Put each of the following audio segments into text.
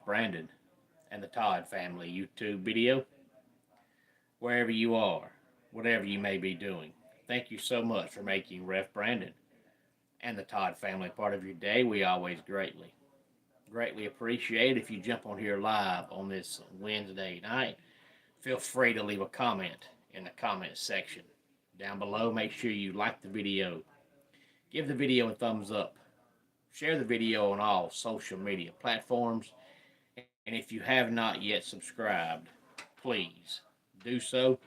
Brandon and the Todd Family YouTube video, wherever you are, whatever you may be doing. Thank you so much for making Ref Brandon and the Todd Family part of your day. We always greatly appreciate if you jump on here live on this Wednesday night. Feel free to leave a comment in the comment section down below. Make sure you like the video, give the video a thumbs up, share the video on all social media platforms, and if you have not yet subscribed, please do so.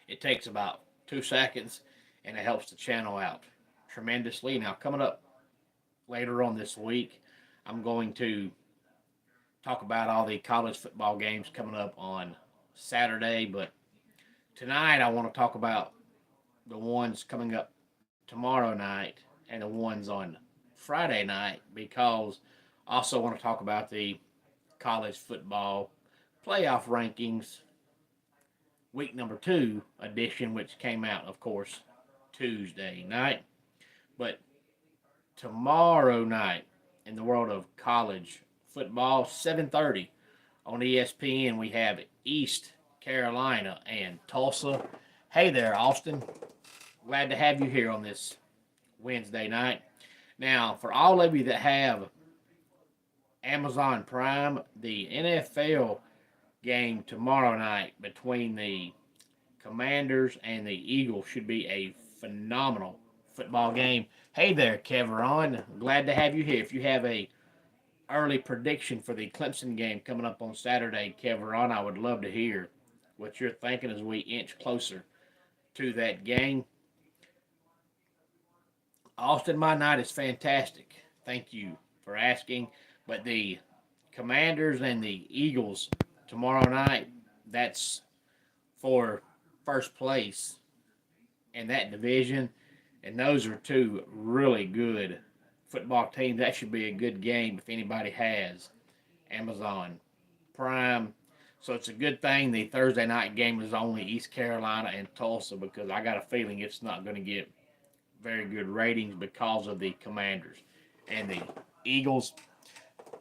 It takes about 2 seconds and it helps the channel out tremendously. Now, coming up later on this week, I'm going to talk about all the college football games coming up on Saturday, but tonight I want to talk about the ones coming up tomorrow night and the ones on Friday night, because I also want to talk about the college football playoff rankings week number 2 edition, which came out, of course, Tuesday night. But tomorrow night, in the world of college football, 7:30 on ESPN, we have East Carolina and Tulsa. Hey there, Austin. Glad to have you here on this Wednesday night. Now, for all of you that have Amazon Prime, the NFL game tomorrow night between the Commanders and the Eagles should be a phenomenal football game. Hey there, Keveron. Glad to have you here. If you have a early prediction for the Clemson game coming up on Saturday, Keveron, I would love to hear what you're thinking as we inch closer to that game. Austin, my night is fantastic. Thank you for asking. But the Commanders and the Eagles tomorrow night, that's for first place in that division. And those are two really good football teams. That should be a good game if anybody has Amazon Prime. So it's a good thing the Thursday night game is only East Carolina and Tulsa, because I got a feeling it's not going to get very good ratings because of the Commanders and the Eagles.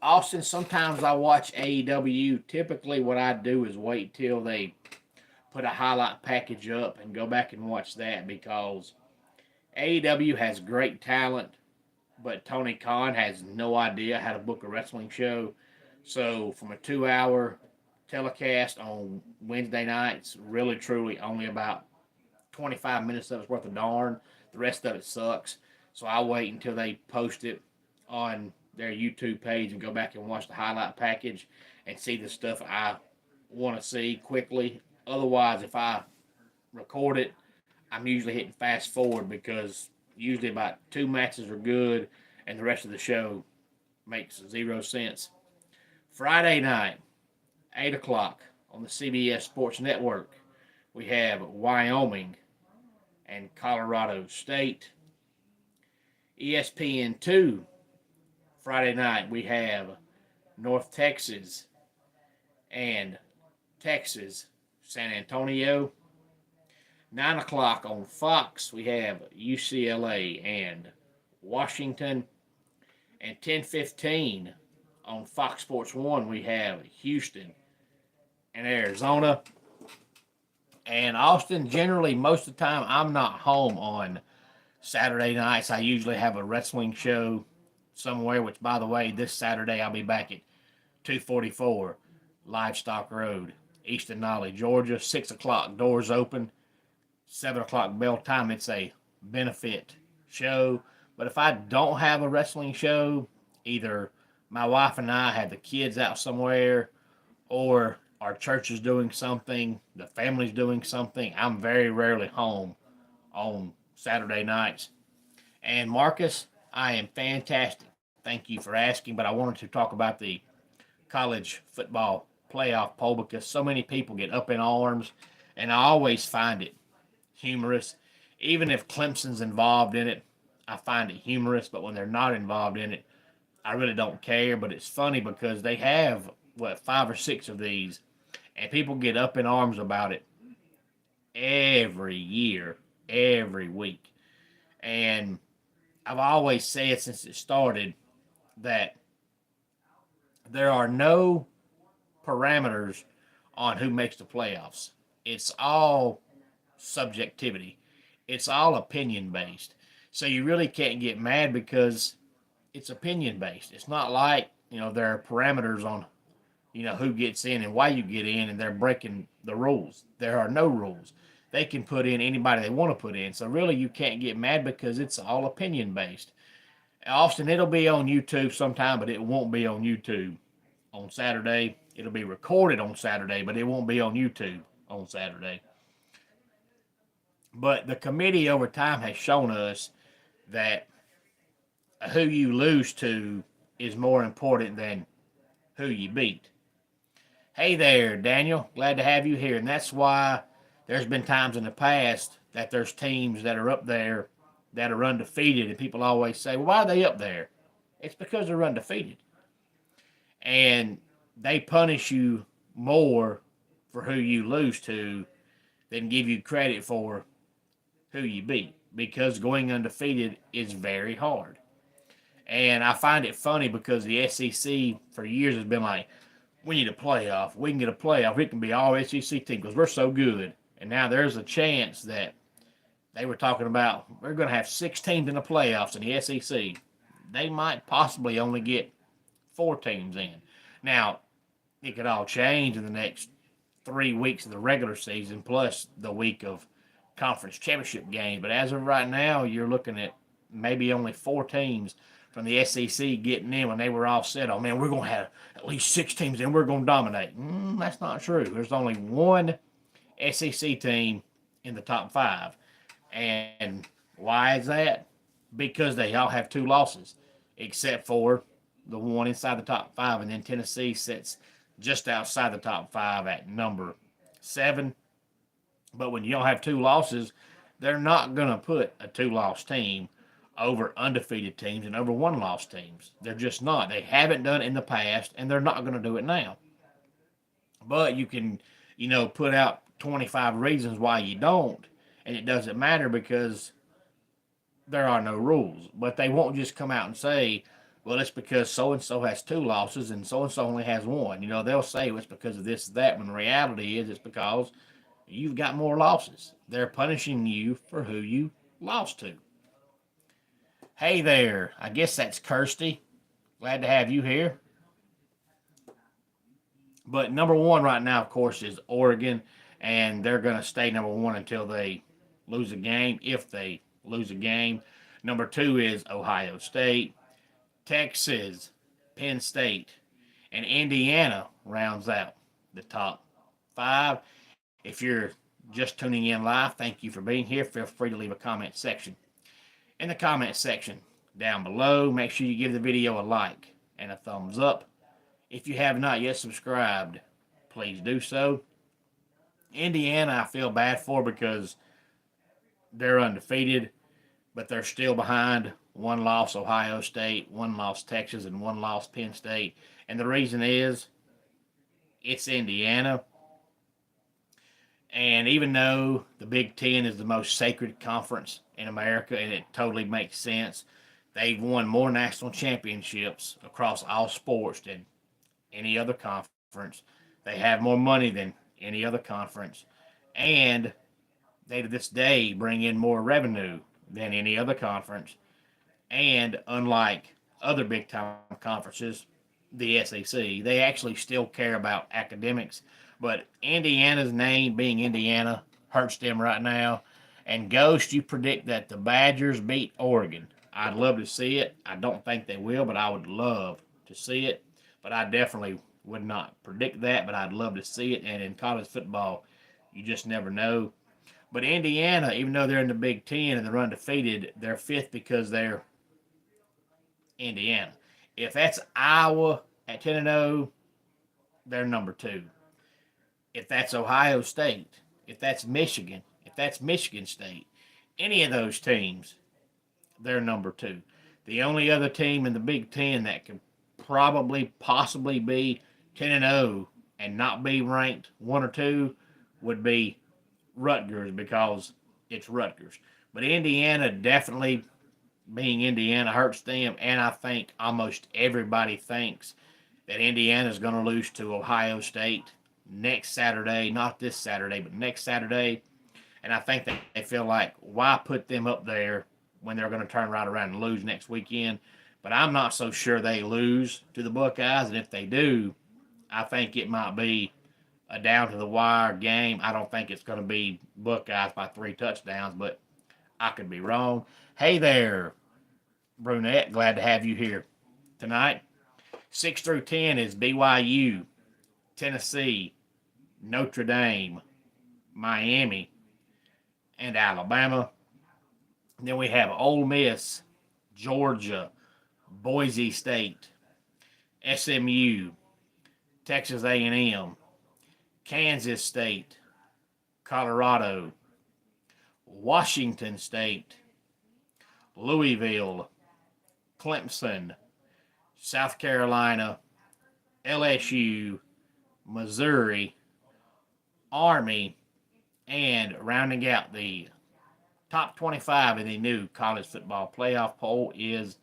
Austin, sometimes I watch AEW. Typically what I do is wait till they put a highlight package up and go back and watch that, because AEW has great talent, but Tony Khan has no idea how to book a wrestling show. So from a 2-hour telecast on Wednesday nights, really truly only about 25 minutes of it's worth of darn. The rest of it sucks. So I wait until they post it on their YouTube page and go back and watch the highlight package and see the stuff I want to see quickly. Otherwise, if I record it, I'm usually hitting fast forward, because usually about 2 matches are good and the rest of the show makes 0 sense. Friday night, 8 o'clock on the CBS Sports Network, we have Wyoming and Colorado State. ESPN2, Friday night, we have North Texas and Texas, San Antonio. 9 o'clock on Fox, we have UCLA and Washington. And 10:15 on Fox Sports 1, we have Houston and Arizona. And Austin, generally, most of the time, I'm not home on Saturday nights. I usually have a wrestling show somewhere, which, by the way, this Saturday I'll be back at 244 Livestock Road, East Denali, Georgia. 6 o'clock, doors open. 7 o'clock bell time. It's a benefit show. But if I don't have a wrestling show, either my wife and I have the kids out somewhere, or our church is doing something, the family's doing something, I'm very rarely home on Saturday nights. And Marcus, I am fantastic. Thank you for asking, but I wanted to talk about the college football playoff poll, because so many people get up in arms, and I always find it humorous. Even if Clemson's involved in it, I find it humorous, but when they're not involved in it, I really don't care. But it's funny because they have, 5 or 6 of these, and people get up in arms about it every year, every week. And I've always said since it started that There are no parameters on who makes the playoffs. It's all subjectivity. It's all opinion based. So you really can't get mad because it's opinion based. It's not like, there are parameters on, who gets in and why you get in and they're breaking the rules. There are no rules. They can put in anybody they want to put in. So really you can't get mad because it's all opinion based. Austin, it'll be on YouTube sometime, but it won't be on YouTube on Saturday. It'll be recorded on Saturday, but it won't be on YouTube on Saturday. But the committee over time has shown us that who you lose to is more important than who you beat. Hey there, Daniel. Glad to have you here. And that's why there's been times in the past that there's teams that are up there that are undefeated, and people always say, well, why are they up there? It's because they're undefeated. And they punish you more for who you lose to than give you credit for who you beat, because going undefeated is very hard. And I find it funny because the SEC for years has been like, we need a playoff. We can get a playoff. It can be all SEC team because we're so good. And now there's a chance that they were talking about we're going to have 6 teams in the playoffs in the SEC. They might possibly only get 4 teams in. Now, it could all change in the next 3 weeks of the regular season plus the week of conference championship games. But as of right now, you're looking at maybe only 4 teams from the SEC getting in when they were all set on, man, we're going to have at least 6 teams and we're going to dominate. That's not true. There's only one SEC team in the top 5. And why is that? Because they all have 2 losses, except for the one inside the top 5. And then Tennessee sits just outside the top 5 at number 7. But when you don't have 2 losses, they're not going to put a 2-loss team over undefeated teams and over 1-loss teams. They're just not. They haven't done it in the past, and they're not going to do it now. But you can, put out 25 reasons why you don't, and it doesn't matter because there are no rules. But they won't just come out and say, well, it's because so-and-so has 2 losses and so-and-so only has 1. They'll say it's because of this, that, when the reality is it's because you've got more losses. They're punishing you for who you lost to. Hey there, I guess that's Kirsty. Glad to have you here. But number 1 right now, of course, is Oregon, and they're going to stay number 1 until they lose a game, if they lose a game. Number 2 is Ohio State, Texas, Penn State, and Indiana rounds out the top 5. If you're just tuning in live, thank you for being here. Feel free to leave a comment section. In the comment section down below, make sure you give the video a like and a thumbs up. If you have not yet subscribed, please do so. Indiana, I feel bad for because they're undefeated, but they're still behind 1 loss Ohio State, 1 loss Texas, and 1 loss Penn State. And the reason is it's Indiana. And even though the Big Ten is the most sacred conference in America, and it totally makes sense, they've won more national championships across all sports than any other conference. They have more money than any other conference. And they, to this day, bring in more revenue than any other conference. And unlike other big-time conferences, the SEC, they actually still care about academics. But Indiana's name being Indiana hurts them right now. And Ghost, you predict that the Badgers beat Oregon. I'd love to see it. I don't think they will, but I would love to see it. But I definitely would not predict that, but I'd love to see it. And in college football, you just never know. But Indiana, even though they're in the Big Ten and they're undefeated, they're 5th because they're Indiana. If that's Iowa at 10-0, they're number 2. If that's Ohio State, if that's Michigan, if that's Michigan State, any of those teams, they're number 2. The only other team in the Big Ten that could possibly be 10-0 and not be ranked 1 or 2 would be Rutgers, because it's Rutgers. But Indiana, definitely being Indiana, hurts them, and I think almost everybody thinks that Indiana is going to lose to Ohio State next Saturday, not this Saturday, but next Saturday. And I think they feel like, why put them up there when they're going to turn right around and lose next weekend? But I'm not so sure they lose to the Buckeyes. And if they do, I think it might be a down to the wire game. I don't think it's going to be Buckeyes by 3 touchdowns, but I could be wrong. Hey there, Brunette. Glad to have you here tonight. 6 through 10 is BYU, Tennessee, Notre Dame, Miami, and Alabama. And then we have Ole Miss, Georgia, Boise State, SMU, Texas A&M, Kansas State, Colorado, Washington State, Louisville, Clemson, South Carolina, LSU, Missouri, Army, and rounding out the top 25 in the new college football playoff poll is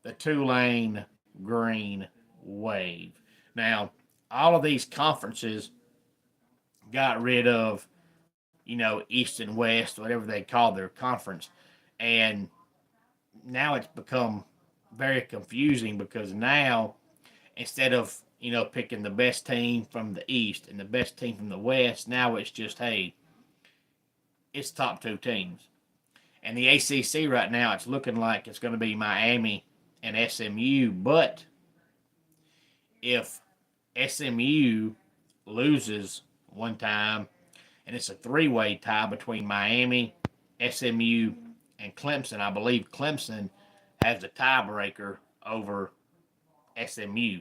the Tulane Green Wave. Now, all of these conferences got rid of, East and West, whatever they call their conference, and now it's become very confusing because now instead of picking the best team from the East and the best team from the West, now it's just, hey, it's top 2 teams. And the ACC right now, it's looking like it's going to be Miami and SMU. But if SMU loses one time, and it's a 3-way tie between Miami, SMU, and Clemson, I believe Clemson has the tiebreaker over SMU.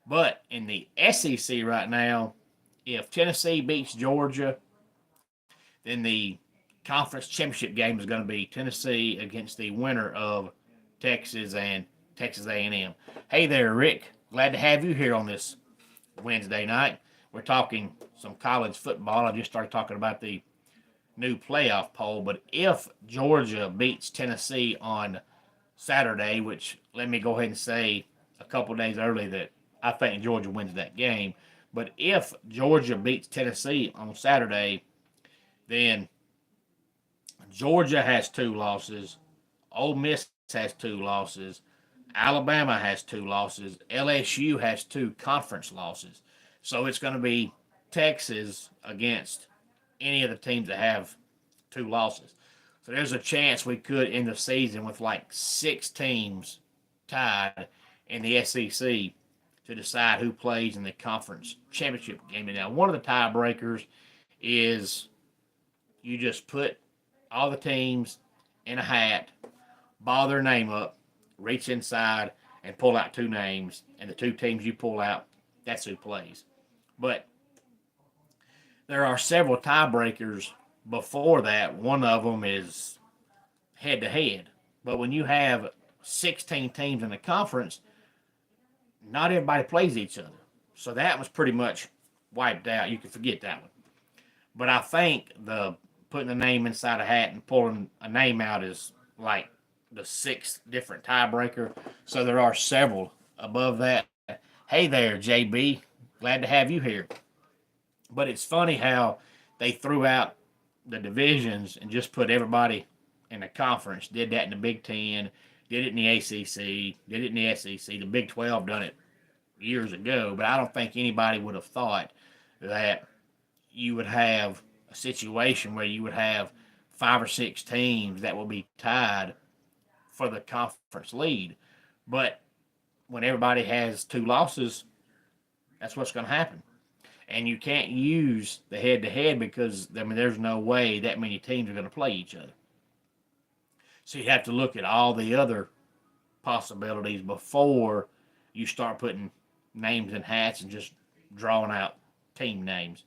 But in the SEC right now, if Tennessee beats Georgia, then the conference championship game is going to be Tennessee against the winner of Texas and Texas A&M. Hey there, Rick. Glad to have you here on this Wednesday night. We're talking some college football. I just started talking about the new playoff poll. But if Georgia beats Tennessee on Saturday, which let me go ahead and say a couple days early that I think Georgia wins that game. But if Georgia beats Tennessee on Saturday, then Georgia has 2 losses, Ole Miss has 2 losses, Alabama has 2 losses, LSU has 2 conference losses. So it's going to be Texas against any of the teams that have 2 losses. So there's a chance we could end the season with like 6 teams tied in the SEC to decide who plays in the conference championship game. Now, one of the tiebreakers is you just put all the teams in a hat, ball their name up, reach inside, and pull out 2 names. And the 2 teams you pull out, that's who plays. But there are several tiebreakers before that. One of them is head-to-head. But when you have 16 teams in the conference, not everybody plays each other. So that was pretty much wiped out. You can forget that one. But I think the putting a name inside a hat and pulling a name out is like the 6th different tiebreaker. So there are several above that. Hey there, JB. Glad to have you here. But it's funny how they threw out the divisions and just put everybody in a conference. Did that in the Big Ten, did it in the ACC, did it in the SEC. The Big 12 done it years ago, but I don't think anybody would have thought that you would have a situation where you would have 5 or 6 teams that will be tied for the conference lead. But when everybody has 2 losses, that's what's going to happen. And you can't use the head-to-head because, there's no way that many teams are going to play each other. So you have to look at all the other possibilities before you start putting names in hats and just drawing out team names.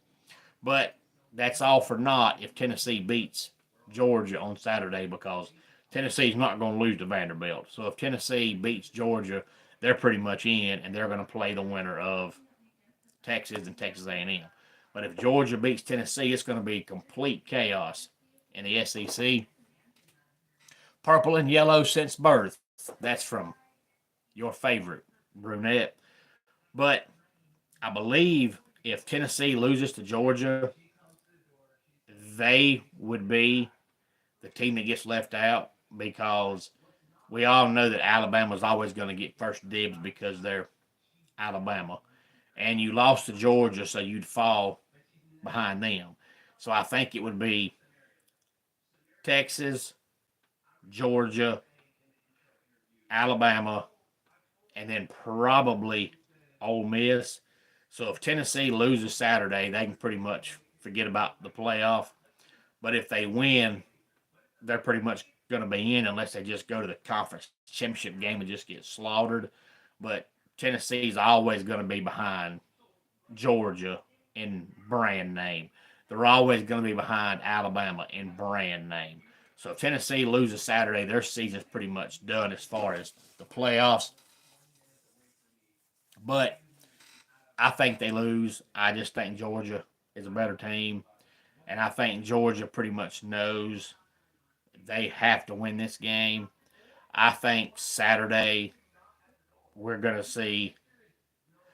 But that's all for naught if Tennessee beats Georgia on Saturday, because Tennessee's not going to lose to Vanderbilt. So if Tennessee beats Georgia, they're pretty much in, and they're going to play the winner of Texas and Texas A&M. But if Georgia beats Tennessee, it's going to be complete chaos in the SEC. Purple and yellow since birth. That's from your favorite brunette. But I believe if Tennessee loses to Georgia, they would be the team that gets left out because we all know that Alabama's always going to get first dibs because they're Alabama. And you lost to Georgia, so you'd fall behind them. So I think it would be Texas, Georgia, Alabama, and then probably Ole Miss. So if Tennessee loses Saturday, they can pretty much forget about the playoff. But if they win, they're pretty much going to be in unless they just go to the conference championship game and just get slaughtered. But Tennessee's always going to be behind Georgia in brand name. They're always going to be behind Alabama in brand name. So if Tennessee loses Saturday, their season's pretty much done as far as the playoffs. But I think they lose. I just think Georgia is a better team. And I think Georgia pretty much knows they have to win this game. I think Saturday we're going to see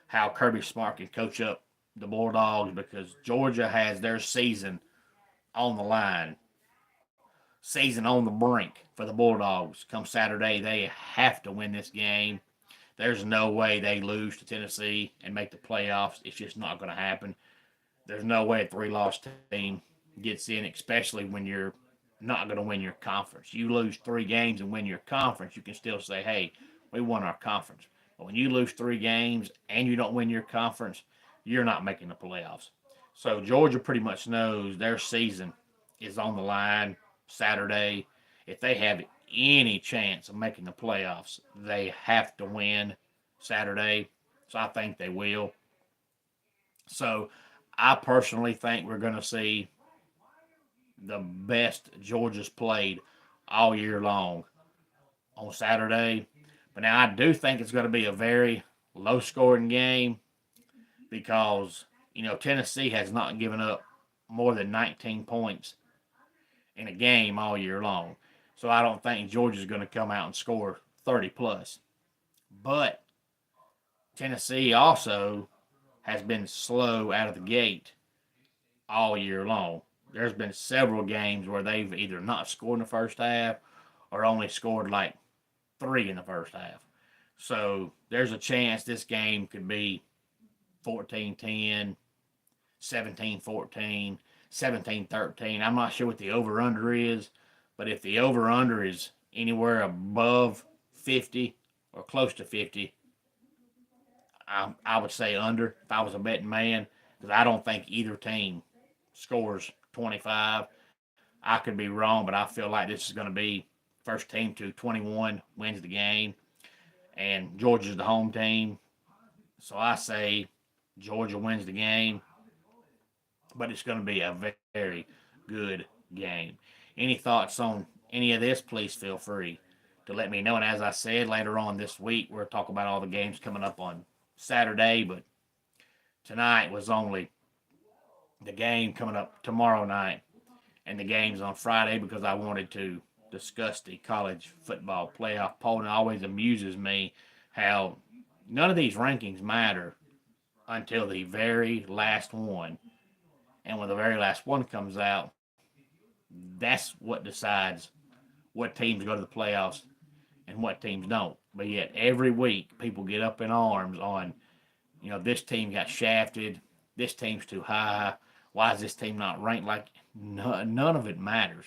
how Kirby Smart can coach up the Bulldogs because Georgia has their season on the line, season on the brink for the Bulldogs. Come Saturday, they have to win this game. There's no way they lose to Tennessee and make the playoffs. It's just not going to happen. There's no way a three-loss team gets in, especially when you're not going to win your conference. You lose 3 games and win your conference, you can still say, hey, we won our conference. But when you lose 3 games and you don't win your conference, you're not making the playoffs. So Georgia pretty much knows their season is on the line Saturday. If they have any chance of making the playoffs, they have to win Saturday. So I think they will. So I personally think we're going to see the best Georgia's played all year long on Saturday. But now I do think it's going to be a very low scoring game because, Tennessee has not given up more than 19 points in a game all year long. So I don't think Georgia's going to come out and score 30 plus. But Tennessee also has been slow out of the gate all year long. There's been several games where they've either not scored in the first half or only scored like 3 in the first half. So there's a chance this game could be 14-10, 17-14, 17-13. I'm not sure what the over-under is, but if the over-under is anywhere above 50 or close to 50, I would say under if I was a betting man because I don't think either team scores 25. I could be wrong, but I feel like this is going to be first team to 21 wins the game, and Georgia's the home team. So I say Georgia wins the game, but it's going to be a very good game. Any thoughts on any of this, please feel free to let me know. And as I said, later on this week, we'll talk about all the games coming up on Saturday, but tonight was only the game coming up tomorrow night and the games on Friday because I wanted to discuss the college football playoff poll. And it always amuses me how none of these rankings matter until the very last one. And when the very last one comes out, that's what decides what teams go to the playoffs and what teams don't. But yet every week people get up in arms on, this team got shafted, this team's too high, why is this team not ranked? Like, none of it matters.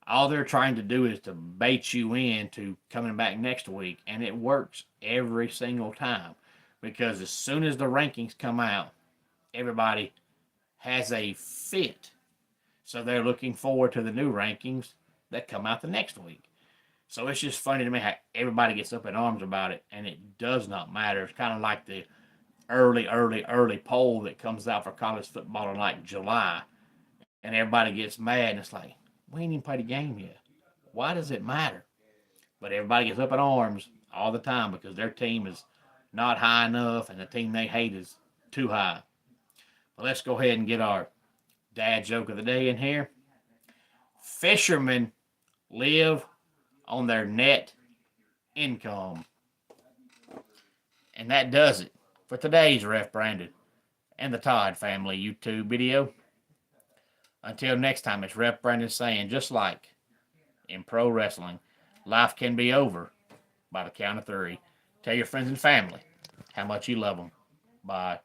All they're trying to do is to bait you into coming back next week, and it works every single time because as soon as the rankings come out, everybody has a fit. So they're looking forward to the new rankings that come out the next week. So it's just funny to me how everybody gets up in arms about it, and it does not matter. It's kind of like the early poll that comes out for college football in like July, and everybody gets mad, and it's like, we ain't even played a game yet. Why does it matter? But everybody gets up in arms all the time because their team is not high enough, and the team they hate is too high. But let's go ahead and get our dad joke of the day in here. Fishermen live on their net income. And that does it for today's Ref Brandon and the Todd Family YouTube video. Until next time, it's Ref Brandon saying, just like in pro wrestling, life can be over by the count of three. Tell your friends and family how much you love them. Bye.